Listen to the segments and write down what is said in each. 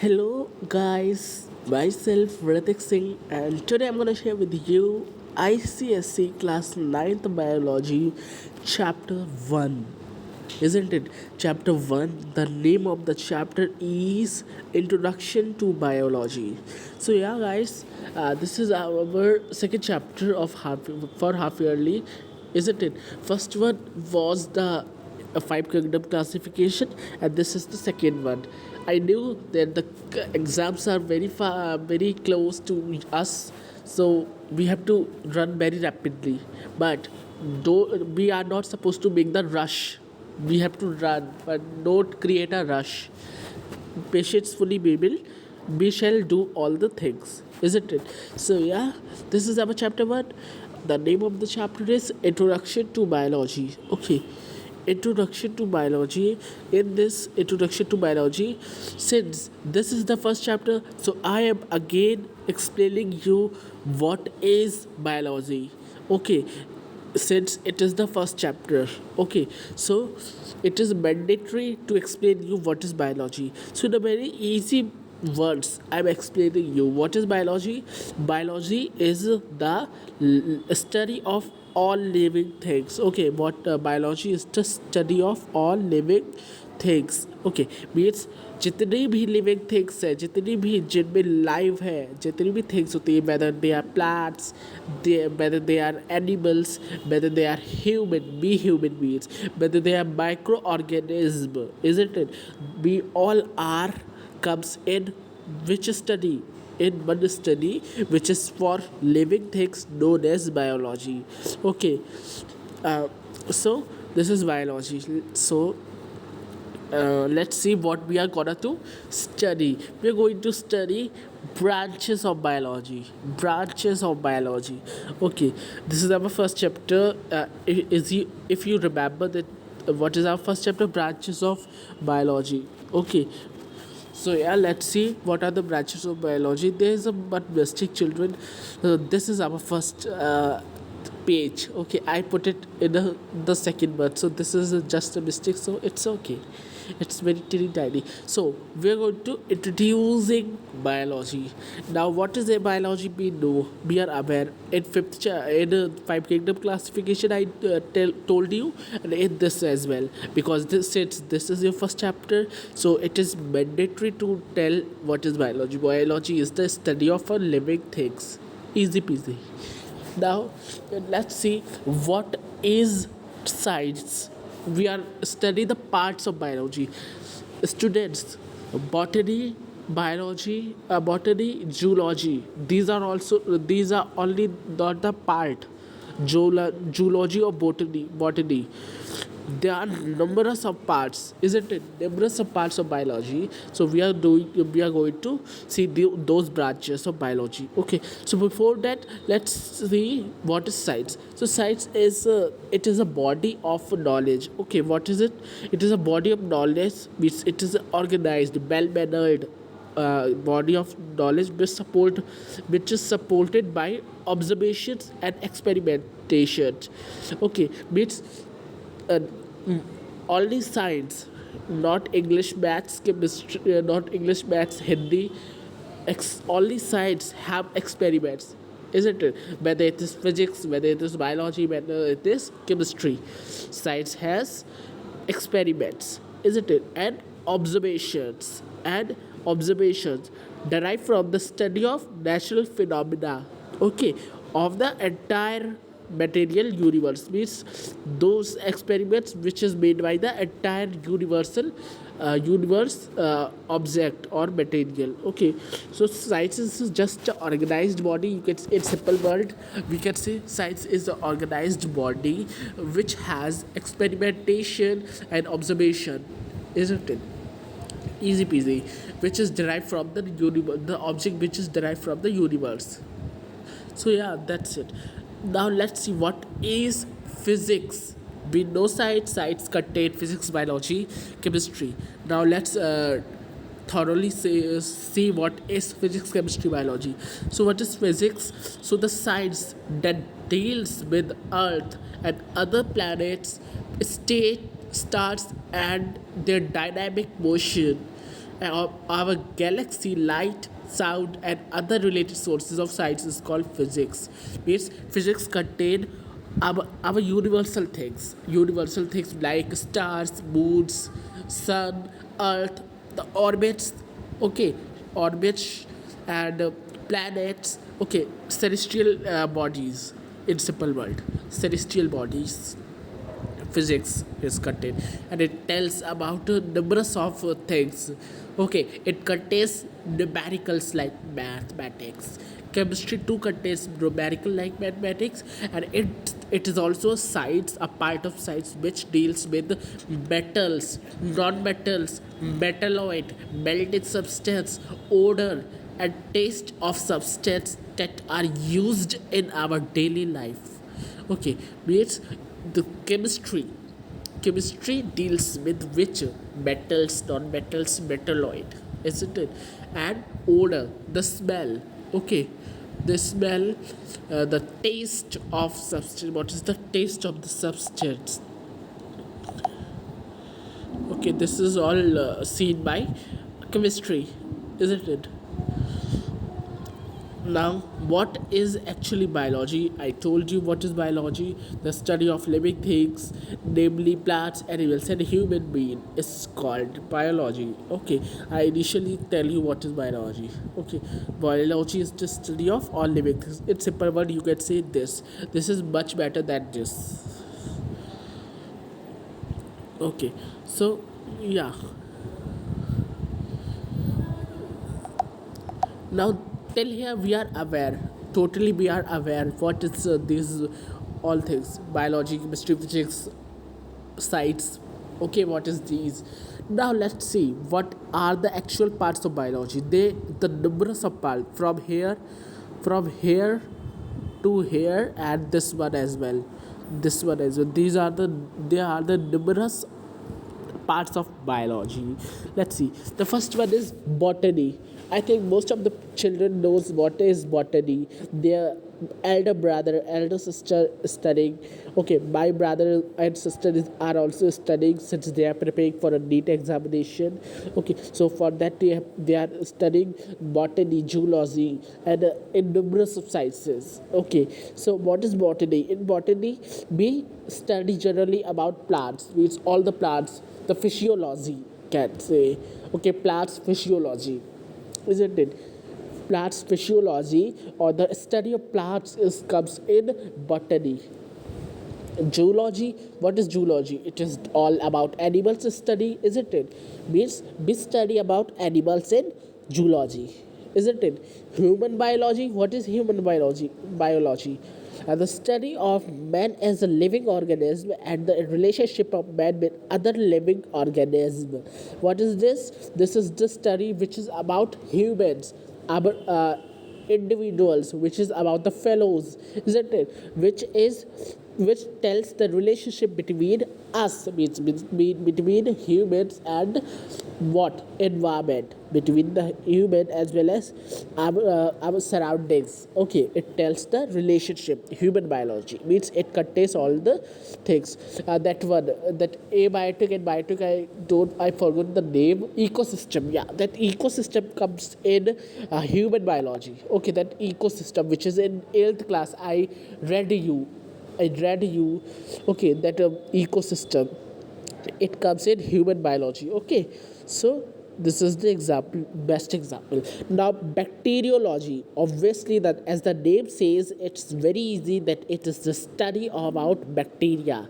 Hello, guys. Myself Ritik Singh, and today I'm gonna share with you ICSC Class 9th Biology, Chapter 1. Isn't it? Chapter 1. The name of the chapter is Introduction to Biology. So, yeah, guys, this is our second chapter of half yearly, isn't it? First one was the five kingdom classification, and this is the second one. I knew that the exams are very far, very close to us, so we have to run very rapidly. But we are not supposed to make the rush. We have to run, but don't create a rush. Patientfully we shall do all the things, isn't it? So yeah, this is our chapter 1. The name of the chapter is Introduction to Biology. Okay, Introduction to Biology. In this Introduction to Biology, since this is the first chapter, so I am again explaining you what is biology. Okay, since it is the first chapter. Okay, so it is mandatory to explain you what is biology. So in a very easy words, I'm explaining you what is biology. Biology is the study of all living things. Okay, what biology is the study of all living things. Okay, means जितनी भी living things है, जितनी भी जिनमें live है, जितनी भी things होती है, whether they are plants, whether they are animals, whether they are human, be human beings, whether they are microorganism, isn't it? We all are comes in which study? In one study which is for living things known as biology. Okay, so this is biology. So let's see what we are gonna to study. We are going to study branches of biology. Branches of biology. Okay, this is our first chapter. If you remember that, what is our first chapter? Branches of biology. Okay, so yeah, let's see what are the branches of biology. There is a but mistake, children. This is our first page. Okay, I put it in the second word, so this is just a mistake. So it's okay. It's very teeny tiny. So we're going to introducing biology. Now, what is a biology? We know, we are aware. In in five kingdom classification, I told you, and in this as well, because this is your first chapter, so it is mandatory to tell what is biology. Biology is the study of living things. Easy peasy. Now, let's see what is science. We are study the parts of biology. Students, botany, biology, botany, zoology. These are only not the part. Zoology or botany. There are numerous of parts, isn't it? Numerous of parts of biology. So we are going to see those branches of biology. Okay, so before that, let's see what is science. So science is it is a body of knowledge. Okay, what is it? It is a body of knowledge which it is organized, well mannered body of knowledge which is supported by observations and experimentation. Okay, means uh, only science, not English, maths, chemistry, not English, maths, Hindi. Only science have experiments, isn't it? Whether it is physics, whether it is biology, whether it is chemistry, science has experiments, isn't it? And observations derived from the study of natural phenomena. Okay, of the entire material universe, means those experiments which is made by the entire universe object or material. Okay, so science is just an organized body. You can, in simple word, we can say science is an organized body which has experimentation and observation, isn't it? Easy peasy. Which is derived from the universe, the object which is derived from the universe. So yeah, that's it. Now let's see what is physics. We know science contain physics, biology, chemistry. Now let's thoroughly see what is physics, chemistry, biology. So what is physics? So the science that deals with Earth and other planets, state, stars, and their dynamic motion. Our galaxy, light, sound, and other related sources of science is called physics. Means physics contain our universal things like stars, moons, sun, earth, the orbits, okay, orbits, and planets, okay, celestial bodies, in simple word, celestial bodies. Physics is contained, and it tells about numerous of things. Okay, it contains numericals like mathematics. Chemistry too contains numerical like mathematics, and it is also science, a part of science which deals with metals, non-metals, metalloid, melted substance, odor, and taste of substance that are used in our daily life. Okay, means the chemistry deals with which metals, non-metals, metalloid, isn't it? And odor, the smell. Okay, the smell, the taste of substance. What is the taste of the substance? Okay, this is all seen by chemistry, isn't it? Now, what is actually biology? I told you what is biology. The study of living things, namely plants, animals, and human being, is called biology. Okay, I initially tell you what is biology. Okay, biology is the study of all living things. In simple word, you can say this. This is much better than this. Okay, so yeah. Now till here we are aware, totally we are aware what is these all things, biology, chemistry, physics, science. Okay, what is these? Now let's see what are the actual parts of biology. They, the numerous of parts from here to here, and this one as well, this one as well. These are the, they are the numerous parts of biology. Let's see. The first one is botany. I think most of the children knows what is botany. Their elder brother, elder sister is studying. Okay, my brother and sister are also studying since they are preparing for a NEET examination. Okay, so for that they are studying botany, zoology, and in numerous of sciences. Okay, so what is botany? In botany, we study generally about plants. Means all the plants, the physiology, can say. Okay, plants physiology, isn't it? Plants physiology, or the study of plants, is comes in botany. Zoology, what is zoology? It is all about animals study, isn't it? Means we study about animals in zoology, isn't it? Human biology, what is human biology, and the study of man as a living organism and the relationship of man with other living organism. What is this? This is the study which is about humans, our individuals, which is about the fellows, isn't it? Which tells the relationship between us, means between humans and what environment, between the human as well as our surroundings. Okay, it tells the relationship. Human biology means it contains all the things. That one, that abiotic and biotic, I forgot the name. Ecosystem, yeah, that ecosystem comes in human biology. Okay, that ecosystem which is in 8th class, I read you. Okay, that ecosystem, it comes in human biology. Okay, so this is the example, best example. Now bacteriology, obviously, that as the name says, it's very easy that it is the study about bacteria,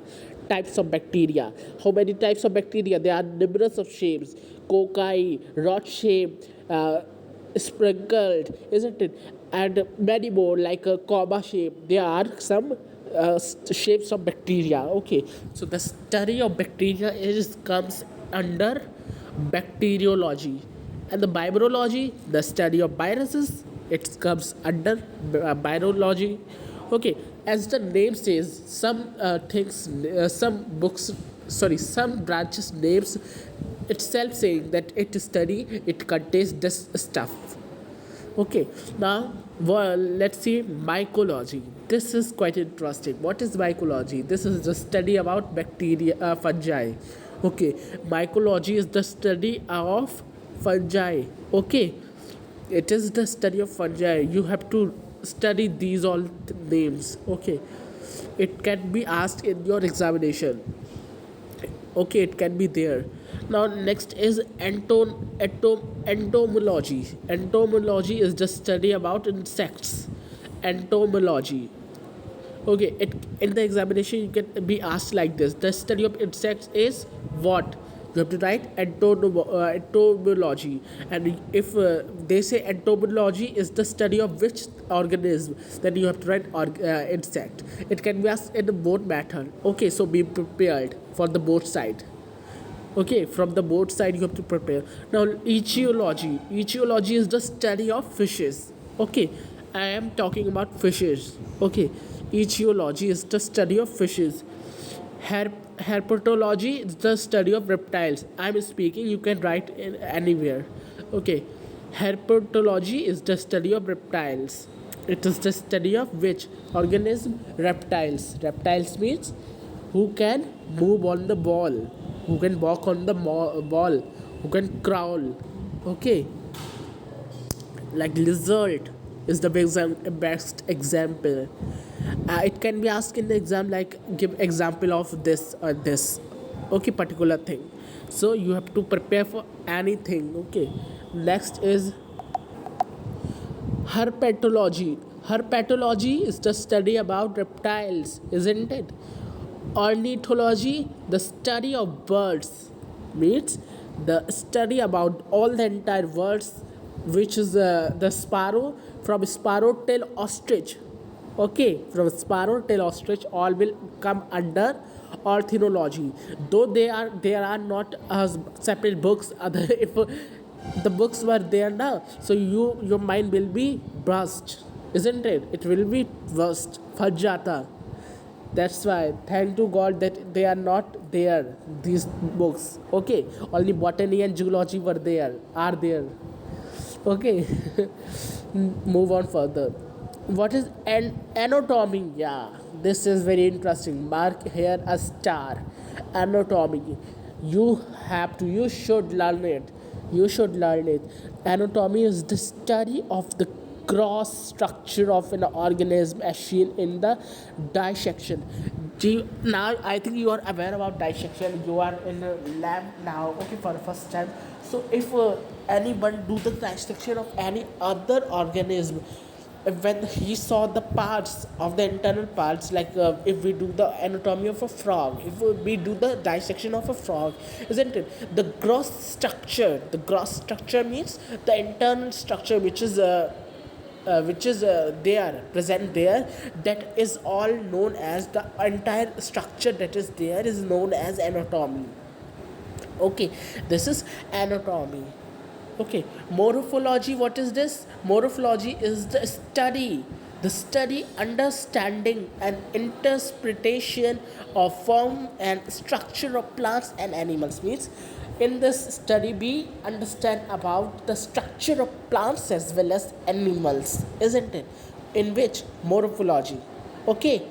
types of bacteria. How many types of bacteria? There are numerous of shapes: cocci, rod shape, sprinkled, isn't it? And many more, like a comma shape. There are some shapes of bacteria. Okay, so the study of bacteria is comes under bacteriology, and the virology, the study of viruses, it comes under virology. Okay, as the name says, some things, some books, sorry, some branches names itself saying that it study, it contains this stuff. Okay, now, well, let's see mycology. This is quite interesting. What is mycology? This is the study about bacteria, fungi. Okay, mycology is the study of fungi. Okay, it is the study of fungi. You have to study these all names. Okay, it can be asked in your examination. Okay, it can be there. Now next is entomology. Entomology is the study about insects. Entomology. Okay, it in the examination you can be asked like this: the study of insects is what? You have to write entomology, and if they say entomology is the study of which organism, then you have to write insect. It can be asked in the both method. Okay, so be prepared for the both side. Okay, from the both side you have to prepare. Now ichthyology is the study of fishes. Okay, I am talking about fishes. Okay, ichthyology is the study of fishes. Herpetology is the study of reptiles. I'm speaking, you can write in anywhere. Okay, herpetology is the study of reptiles. It is the study of which organism? Reptiles. Reptiles means who can move on the ball, who can walk on the ball, who can crawl. Okay, like lizard is the best example. It can be asked in the exam, like give example of this or this. Okay, particular thing. So you have to prepare for anything. Okay, next is herpetology. Herpetology is the study about reptiles, isn't it? Ornithology, the study of birds, means the study about all the entire birds, which is the sparrow, from sparrow till ostrich. Okay, from sparrow till ostrich, all will come under ornithology. Though they are not separate books. Other if the books were there now, so your mind will be burst, isn't it? It will be burst, fajata. That's why thank to God that they are not there, these books. Okay, only botany and zoology were there, are there. Okay, move on further. What is anatomy? Yeah, this is very interesting. Mark here a star. Anatomy. You should learn it. You should learn it. Anatomy is the study of the gross structure of an organism as seen in the dissection. Now I think you are aware about dissection. You are in a lab now. Okay, for the first time. So if anyone do the dissection of any other organism, when he saw the parts of the internal parts, like if we do the anatomy of a frog, if we do the dissection of a frog, isn't it, the gross structure means the internal structure which is there present there, that is all known as the entire structure that is there is known as anatomy. Okay, this is anatomy. Okay, morphology. What is this? Morphology is the study, understanding, and interpretation of form and structure of plants and animals. Means, in this study, we understand about the structure of plants as well as animals, isn't it? In which morphology. Okay,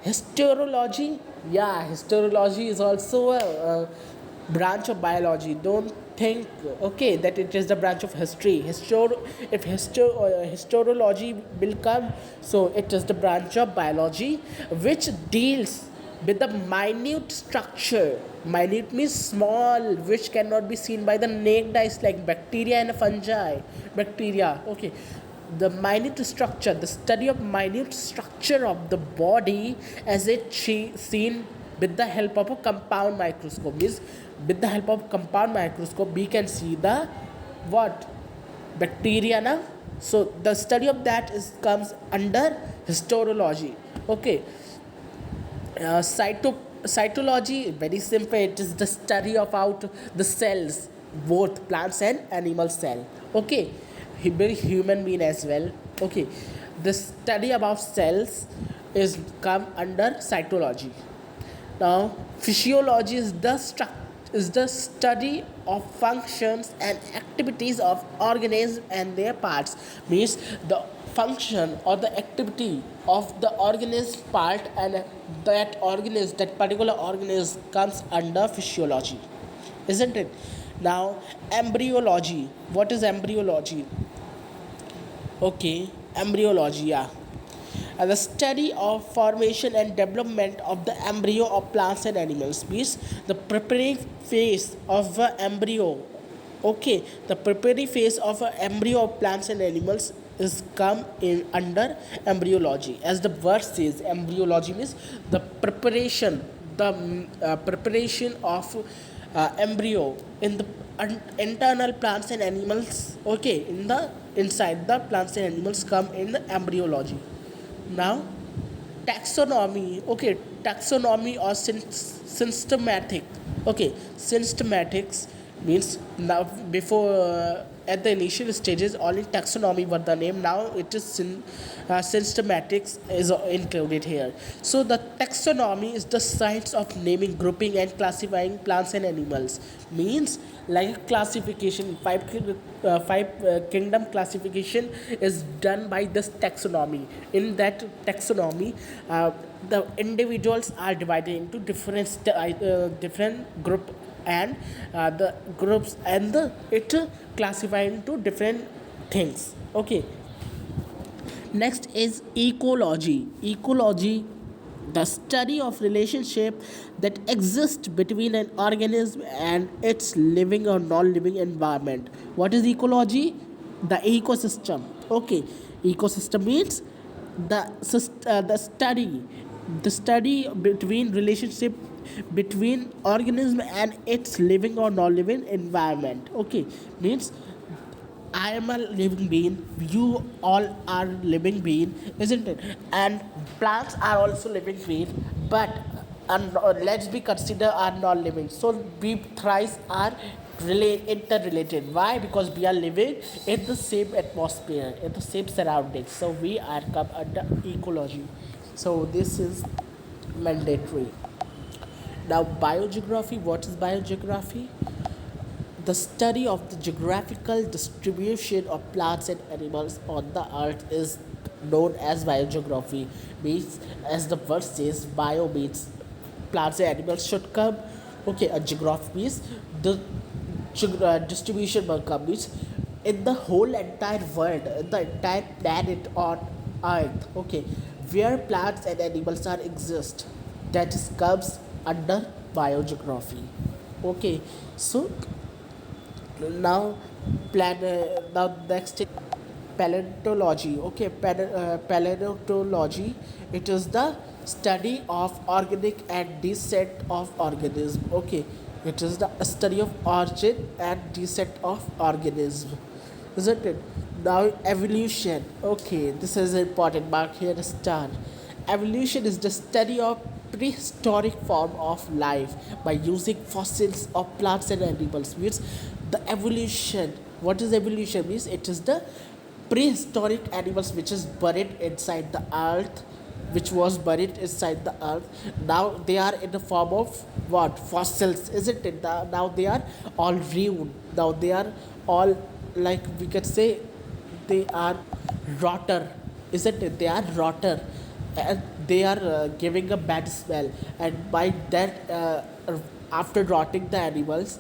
histology. Yeah, histology is also a branch of biology. Don't think, okay, that it is the branch of history. If histology will come, so it is the branch of biology which deals with the minute structure. Minute means small, which cannot be seen by the naked eyes, like bacteria and fungi. Bacteria. Okay, the minute structure, the study of minute structure of the body as seen with the help of a compound microscope. Means with the help of compound microscope we can see the what, bacteria na. So the study of that is comes under histology. Okay, cytology, very simple. It is the study of out the cells, both plants and animal cell. Okay, very human being as well. Okay, the study about cells is come under cytology. Now physiology is the study of functions and activities of organisms and their parts. Means the function or the activity of the organism part, and that particular organism comes under physiology, isn't it? Now, embryology. What is embryology? Okay, embryology, yeah. The study of formation and development of the embryo of plants and animals means the preparing phase of the embryo. Okay, the preparing phase of an embryo of plants and animals is come in under embryology. As the word says, embryology means the preparation, the preparation of embryo in the internal plants and animals. Okay, in the inside the plants and animals come in the embryology. Now, taxonomy. Okay, taxonomy or systematic. Okay, systematics means now before at the initial stages only taxonomy was the name. Now it is systematics is included here. So the taxonomy is the science of naming, grouping, and classifying plants and animals. Means like classification, five kingdom classification is done by this taxonomy. In that taxonomy, the individuals are divided into different group, and the groups and the it classified into different things. Okay, next is ecology. Ecology, the study of relationship that exists between an organism and its living or non-living environment. What is ecology? The ecosystem. Okay, ecosystem means the study between relationship between organism and its living or non-living environment. Okay, means I am a living being. You all are living being, isn't it? And plants are also living being, but let's be consider are non-living. So we thrice are interrelated. Why? Because we are living in the same atmosphere, in the same surroundings. So we are come under ecology. So this is mandatory. Now biogeography. What is biogeography? The study of the geographical distribution of plants and animals on the earth is known as biogeography. Means, as the word says, bio means plants and animals should come. Okay, a geography means the distribution will come means in the whole entire world, in the entire planet on earth. Okay, where plants and animals are exist, that is comes under biogeography. Okay, so now now next is paleontology. Okay, paleontology, it is the study of organic and descent of organism. Okay, it is the study of origin and descent of organism, isn't it? Now evolution. Okay, this is an important mark here, a star. Evolution is the study of prehistoric form of life by using fossils of plants and animals. Means the evolution. What is evolution? Means it is the prehistoric animals which is buried inside the earth, which was buried inside the earth. Now they are in the form of what? Fossils, isn't it? Now they are all ruined. Now they are all, like we could say, they are rotter, isn't it? They are rotter, and they are giving a bad smell, and by that after rotting the animals,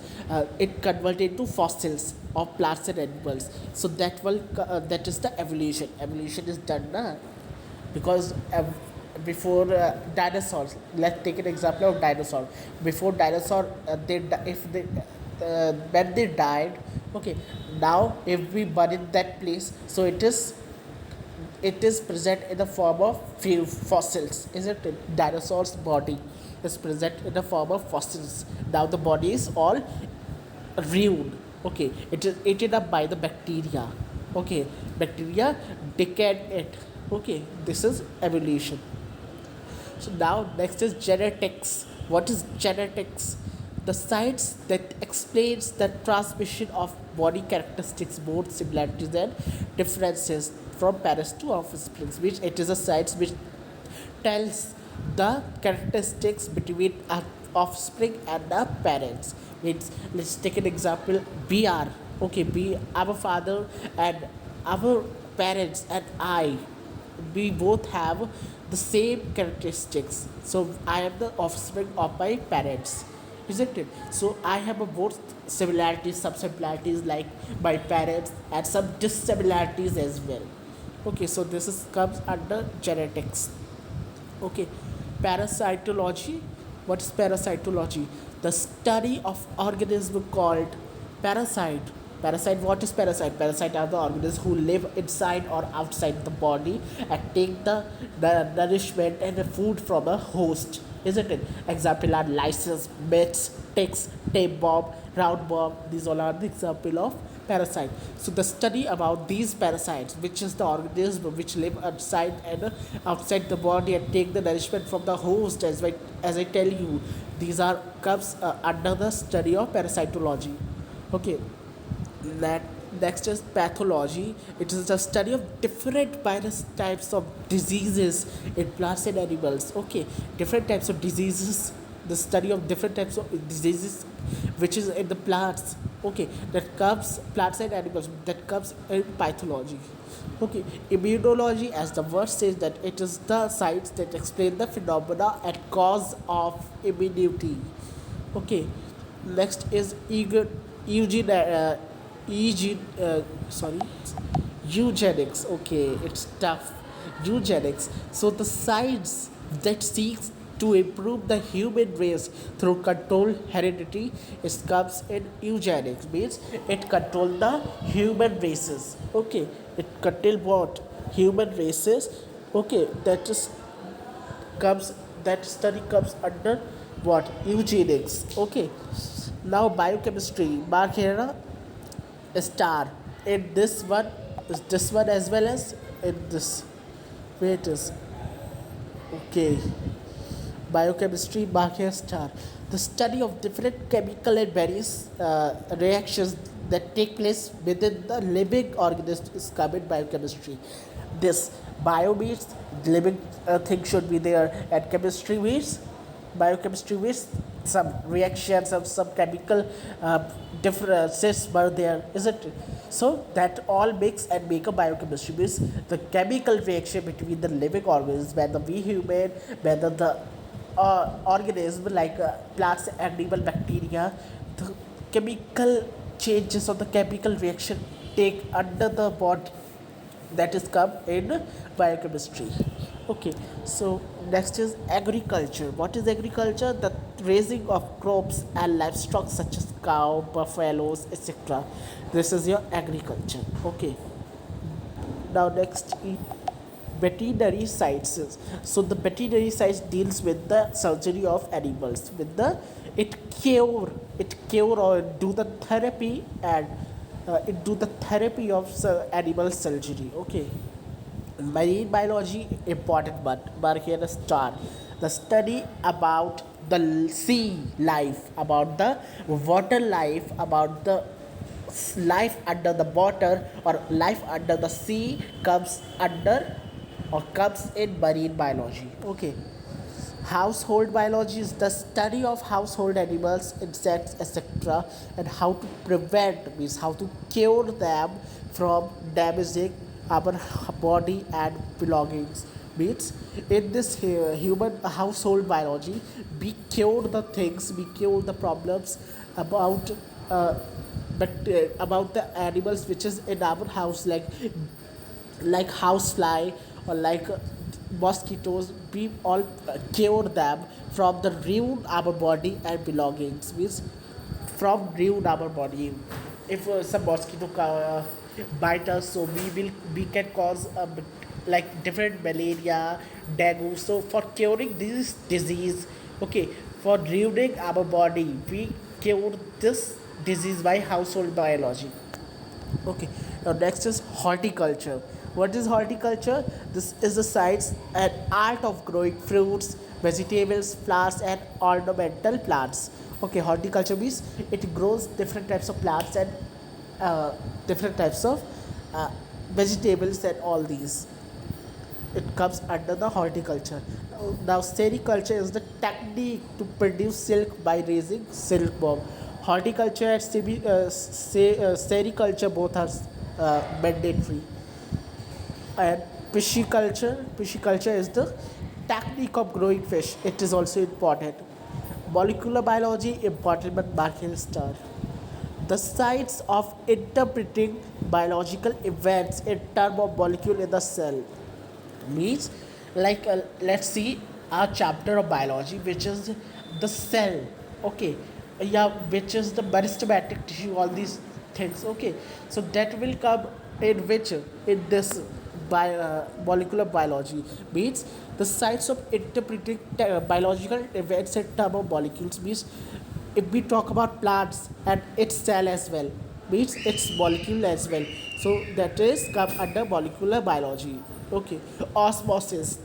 it converted into fossils of plants and animals. So that is the evolution. Evolution is done na, because before dinosaurs, let's take an example of dinosaur. Before dinosaur, if they when they died, okay, now if we buried that place, so it is present in the form of few fossils, isn't it? Dinosaur's body is present in the form of fossils. Now the body is all ruined. Okay, it is eaten up by the bacteria. Okay, bacteria decayed it. Okay, this is evolution. So now next is genetics. What is genetics? The science that explains the transmission of body characteristics, both similarities and differences from parents to offspring. Which it is a science which tells the characteristics between a offspring and the parents. Means let's take an example. BR. Okay, B our father and our parents and I, we both have the same characteristics. So I am the offspring of my parents. isn't it? So I have a both similarities, some similarities like my parents, and some dissimilarities as well. Okay, so this is comes under genetics. Okay, parasitology. What is parasitology? The study of organism called parasite. Parasite. What is parasite? Parasite are the organisms who live inside or outside the body and take the nourishment and the food from a host. Isn't it? Example are lice, mites, ticks, tapeworm, roundworm. These all are the example of parasite. So the study about these parasites, which is the organism which live outside and outside the body and take the nourishment from the host, as I tell you, these are comes under the study of parasitology. Okay, that next is pathology. It is the study of different virus types of diseases in plants and animals. Okay, different types of diseases, the study of different types of diseases which is in the plants. Okay, that comes plants and animals, that comes in pathology. Okay, immunology, as the word says, that it is the science that explain the phenomena and cause of immunity. Okay, next is Eugene, Eugene, sorry, eugenics. Okay, it's tough. Eugenics. So the science that seeks to improve the human race through controlled heredity is comes in eugenics. Means it control the human races. Okay, it control what human races. Okay, that is comes that study comes under what eugenics. Okay, now biochemistry. Mark here a star in this one, is this one as well as in this. Where it is. Okay, biochemistry, mark here star. The study of different chemical and various reactions that take place within the living organism is covered biochemistry. This bio means living thing should be there, and chemistry means biochemistry means some reactions of some chemical differences were there, isn't it? So that all mix and make a biochemistry means the chemical reaction between the living organisms, whether we human, whether the organism like plants, animal, bacteria, the chemical changes or the chemical reaction take under the body, that is come in biochemistry. Okay, so next is agriculture. What is agriculture? The raising of crops and livestock such as cow, buffaloes, etc. This is your agriculture. Okay, now next is veterinary sciences. So the veterinary science deals with the surgery of animals, with the it cure or do the therapy, and it do the therapy of animal surgery. Okay, marine biology, important one, mark here a star. The study about the sea life, about the water life, about the life under the water or life under the sea comes under or comes in marine biology. Okay, household biology is the study of household animals, insects, etc., and how to prevent, means how to cure them from damaging our body and belongings. Means in this human household biology, we cure the things, we cure the problems about about the animals which is in our house, like housefly or like mosquitoes. We all cure them from the ruin our body and belongings, means from ruin our body. If some mosquito bite us, so we can cause like different malaria, dengue. So for curing this disease, okay, for ruining our body, we cure this disease by household biology. Okay, now next is horticulture. What is horticulture? This is the science and art of growing fruits, vegetables, flowers, and ornamental plants. Okay, horticulture means it grows different types of plants and different types of uh, vegetables and all these. It comes under the horticulture. Now, sericulture is the technique to produce silk by raising silkworm. Horticulture and sericulture both are mandatory. And pisciculture is the technique of growing fish. It is also important. Molecular biology, important but marking star. The science of interpreting biological events in terms of molecule in the cell means, like, let's see our chapter of biology, which is the cell. Okay, yeah, which is the meristematic tissue, all these things. Okay, so that will come in which, in this molecular biology means the science of interpreting biological events in terms of molecules means, if we talk about plants and its cell as well, means its molecule as well, so that is come under molecular biology. Okay, osmosis,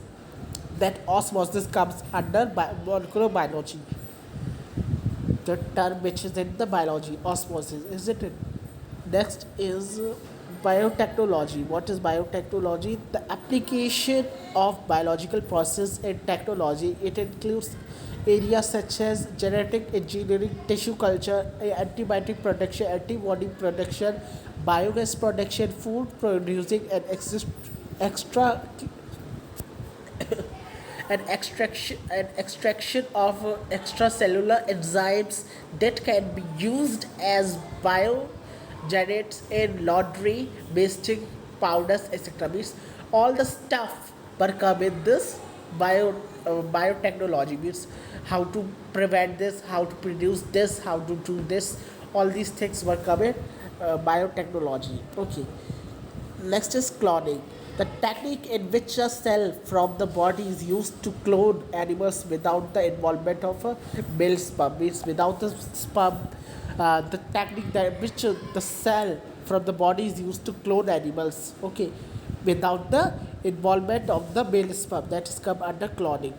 that osmosis comes under molecular biology, the term which is in the biology, osmosis, isn't it? Next is biotechnology. What is biotechnology? The application of biological process in technology. It includes areas such as genetic engineering, tissue culture, antibiotic production, antibody production, biogas production, food producing, and extra and extraction of extracellular enzymes that can be used as biogenets in laundry, basting powders, etc. Means all the stuff that come in this biotechnology means how to prevent this, how to produce this, how to do this. All these things were coming biotechnology. Okay. Next is cloning. The technique in which a cell from the body is used to clone animals without the involvement of a male sperm, means without the sperm. The technique that which the cell from the body is used to clone animals. Okay, without the involvement of the male sperm, that is come under cloning.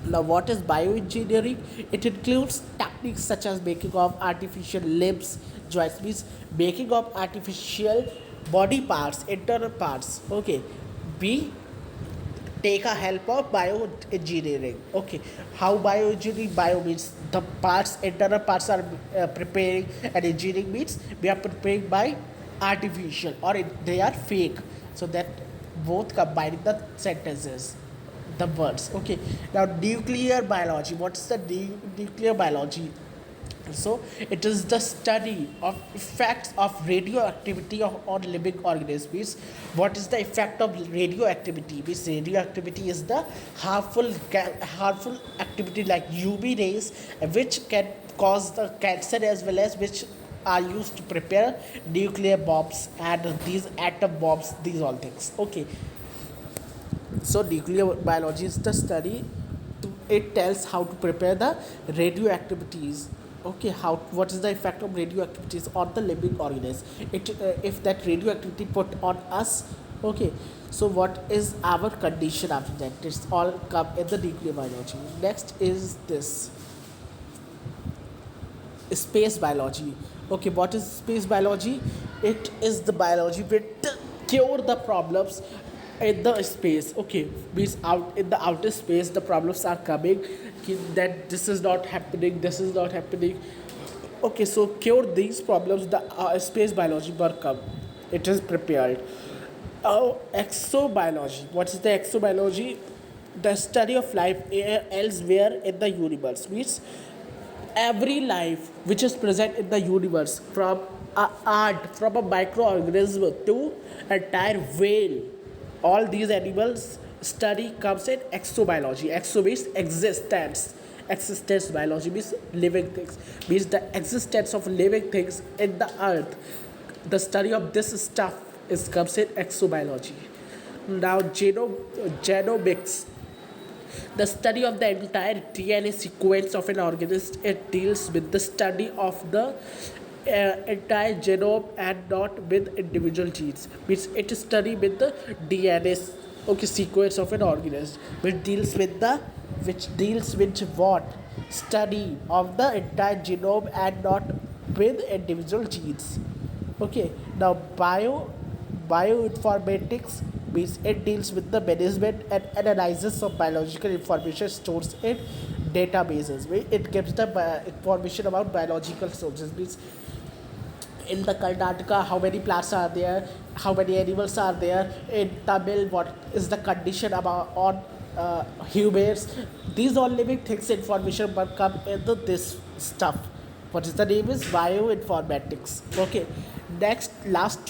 Now, what is bioengineering? It includes techniques such as making of artificial limbs, joints, means making of artificial body parts, internal parts. Okay, we take a help of bioengineering. Okay, how bioengineering? Bio means the parts, internal parts are preparing, and engineering means we are preparing by artificial, or they are fake. So that both combining the sentences, the words. Okay, now nuclear biology. What's the nuclear biology? So it is the study of effects of radioactivity on living organisms. What is the effect of radioactivity? Means radioactivity is the harmful activity like UV rays, which can cause the cancer, as well as which are used to prepare nuclear bombs and these atom bombs, these all things. Okay, so nuclear biology is the study. It tells how to prepare the radioactivities. Okay, how, what is the effect of radioactivities on the living organism? It if that radioactivity put on us. Okay, so what is our condition after that? It's all come in the nuclear biology. Next is this space biology. Okay, what is space biology? It is the biology which cure the problems in the space. Okay, means out in the outer space the problems are coming, that this is not happening, this is not happening. Okay, so cure these problems, the space biology will come, it is prepared. Exobiology. What is the exobiology? The study of life elsewhere in the universe, means every life which is present in the universe, from a ant, from a microorganism to entire whale, all these animals study comes in exobiology. Exo means existence biology means living things, means the existence of living things in the earth. The study of this stuff is comes in exobiology. Now genomics, the study of the entire DNA sequence of an organism. It deals with the study of the entire genome and not with individual genes. Means it study with the DNA, okay, sequence of an organism, which deals with what? Study of the entire genome and not with individual genes. Okay, now bioinformatics means it deals with the management and analysis of biological information stored in databases. It gives the information about biological sources. Means in the Karnataka, how many plants are there, how many animals are there. In Tamil, what is the condition about on humans, these all living things information but come into this stuff. What is the name is bioinformatics. Okay, next, last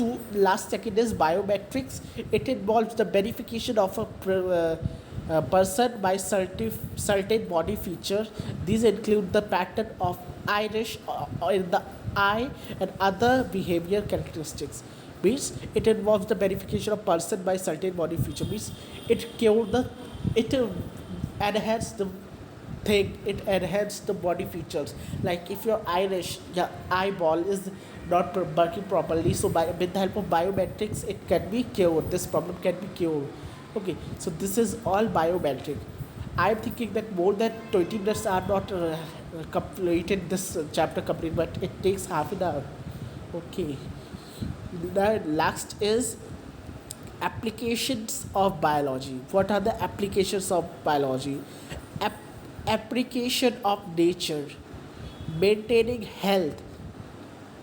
second is biometrics. It involves the verification of a person by certain body features. These include the pattern of iris in the eye and other behavior characteristics. Means it involves the verification of person by certain body feature. Means it cure the it enhance the thing, it enhances the body features. Like if your iris, your eyeball is not working properly, so with the help of biometrics it can be cured, this problem can be cured. Okay, so this is all biometric. I'm thinking that more than 20 minutes are not completed this chapter complete, but it takes half an hour. Okay, the last is applications of biology. What are the applications of biology? App- Application of nature, maintaining health,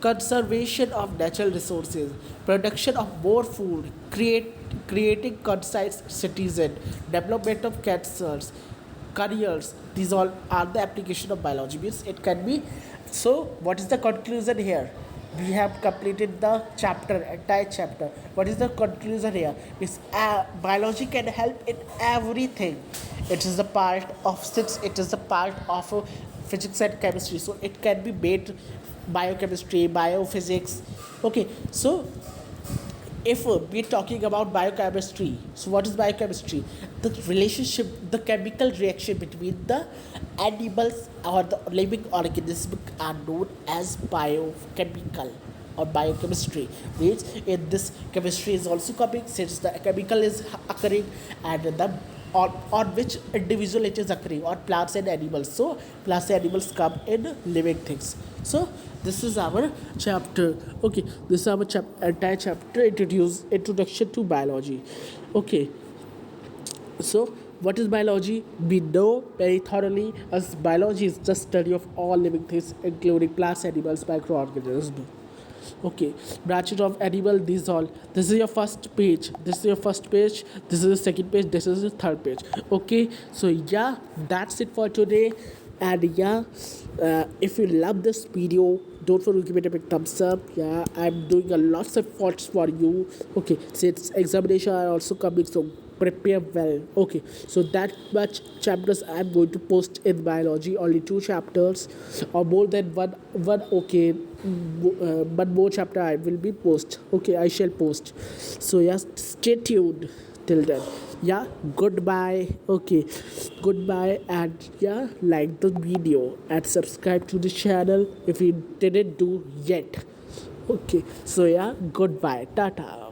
conservation of natural resources, production of more food, creating concise citizen, development of cancers, careers. These all are the application of biology. Means it can be. So, what is the conclusion here? We have completed the chapter, entire chapter. What is the conclusion here? Is biology can help in everything. It is a part of, since it is a part of physics and chemistry, so it can be made biochemistry, biophysics. Okay, so if we're talking about biochemistry, so what is biochemistry? The relationship, the chemical reaction between the animals or the living organisms are known as biochemical or biochemistry. Means in this, chemistry is also coming, since the chemical is occurring, and the on which individual it is occurring, on plants and animals. So plants and animals come in living things. So this is our chapter. Okay, this is our entire chapter, introduction to biology. Okay, so what is biology? We know very thoroughly as biology is the study of all living things, including plants, animals, microorganisms. Okay, branches of animal, these all. This is your first page, this is your first page, this is the second page, this is the third page. Okay, so yeah, that's it for today. And yeah, if you love this video, don't forget to give it a big thumbs up. Yeah, I'm doing a lots of efforts for you. Okay, since examination are also coming, so prepare well. Okay, so that much chapters I'm going to post in biology, only 2 chapters or more than one. Okay, but more chapter I will be post. Okay, I shall post. So yeah, stay tuned till then. Yeah, goodbye. Okay, goodbye. And yeah, like the video and subscribe to the channel if you didn't do yet. Okay, so yeah, goodbye, tata.